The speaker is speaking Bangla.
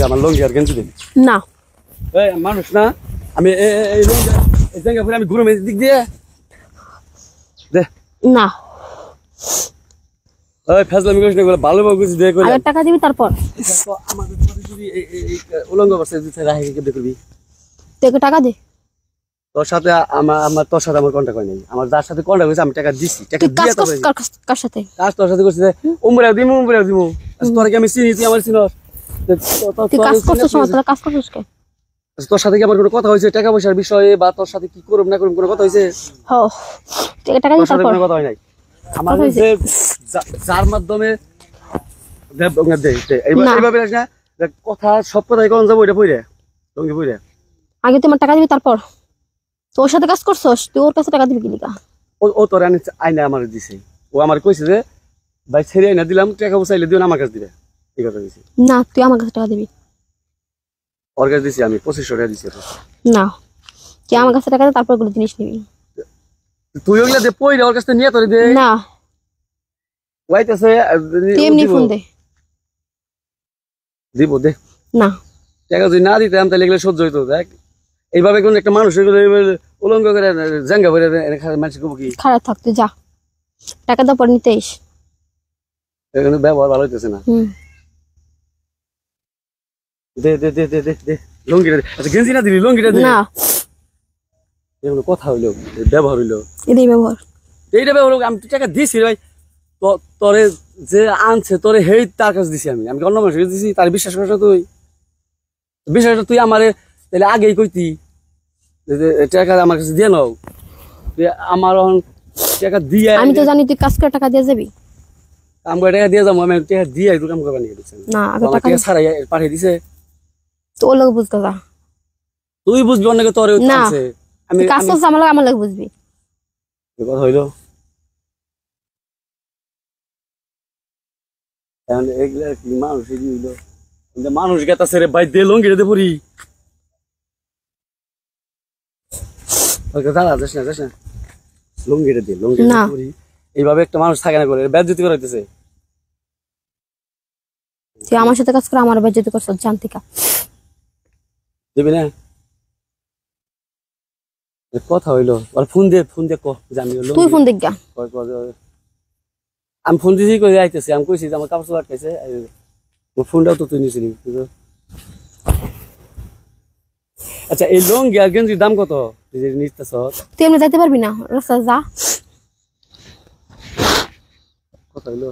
আমার লঙ্গি আর গেঞ্জি দিন না এই মানুষ না আমি এই লঙ্গি এই জায়গা করে আমি ঘুরে দিক দিয়ে দে না ওই ফেজলামি করিস না ভালো ভাবে কিছু দে কই টাকা দিবি তারপর আমাদের যদি এই উলঙ্গ করছে দিতে রাখি কে দেখবি তোকে টাকা দে তোর সাথে আমার তোর সাথে আমার কন্টাক্ট হয় নাই আমার যার সাথে কন্টাক্ট হইছে আমি টাকা দিছি টাকা দিয়ে তো কার সাথে কাজ তোর সাথে করছিস উমরাও দিমু তোর কি আমি চিনি তুই আমার চিনস তুই কাজ করছিস তোরা কাজ করছিস কে তোর সাথে কি আমার কোনো কথা হইছে টাকা পয়সার বিষয়ে বা তোর সাথে কি করব না করব কোনো কথা হইছে হ টাকা দিবি তারপর কোনো কথা হয় নাই আমার যে যার মাধ্যমে এইভাবে না কথা সব কথাই কোন যাবো এটা পইরে লঙ্গি পইরে আগে তোমার টাকা দিবি তারপর তোর সাথে কাজ করছস তুই ওর কাছে টাকা দিবি কি লিগা ও তোর আইনা আমার দিছে ও আমার কইছে যে ভাই ছেড়ে আইনা দিলাম টাকা চাইলে দিও না আমার কাছে দিবে এই কথা কইছে না তুই আমার কাছে টাকা দিবি ওর কাছে দিছি আমি 2500 টাকা দিছি না তুই আমার কাছে টাকা দে তারপর গুলো জিনিস নিবি তুই ওগুলা দে পইরে ওর কাছে নিয়ে তোরে দে না ওয়াইতেছে তুই এমনি ফোন দে দিব দে না টাকা যদি না দিতাম তাহলে এগুলো সহ্য হইতো দেখ এইভাবে কোন একটা মানুষ উলঙ্গ করে জাঙ্গা করে মানুষ কি খারাপ থাকতে যা টাকা দাও পর নিতে এস এখানে ব্যবহার ভালো হইতেছে না দে দে দে দে দে দে লঙ্গিটা দে আচ্ছা গেঞ্জি না দিবি লঙ্গিটা দে না এগুলো কথা হইলো ব্যবহার হইলো এটাই ব্যবহার এইটা ব্যবহার আমি টাকা দিছি ভাই তোরে যে আনছে তোরে হেই তার কাছে দিছি আমি অন্য মানুষকে দিছি তার বিশ্বাস করিস না তুই বিষয়টা তুই আমারে তাহলে আগেই কইতি টাকা আমার কাছে দিয়ে নাও আমার টাকা দিয়ে আমি তো জানি তুই কাজ করে টাকা দিয়ে যাবি কাম করে টাকা দিয়ে যাবো আমি টাকা দিয়ে একটু কাম করবা নিয়ে দিচ্ছি না আগে টাকা ছাড়াই পাঠিয়ে দিছে তো ও লোক বুঝতে যা তুই বুঝবি অনেকে তোর আমি কাজ করছি আমার লোক বুঝবি কথা হইলো এগুলা কি মানুষ হইলো মানুষ গেতাছে রে ভাই দে লঙ্গি দে পড়ি দাঁড়া যাস না লঙ্গি দে লঙ্গি পড়ি এইভাবে একটা মানুষ থাকে না করে বেজ্জতি করাইতেছে তুই আমার সাথে কাজ করে আমার বেজ্জতি করছ জানতিকা দিবি না কথা হইলো আর ফোন দে ক জানি তুই ফোন দেখ গা আমি ফোন দিছি কই আইতেছি আমি কইছি যে আমার কাপড় চোপড় আটকাইছে ফোনটাও তো তুই নিছিলি আচ্ছা এই লঙ্গি আর গেঞ্জির দাম কত নিতেছ তুই এমনি যাইতে পারবি না রাস্তা যা কথা হইলো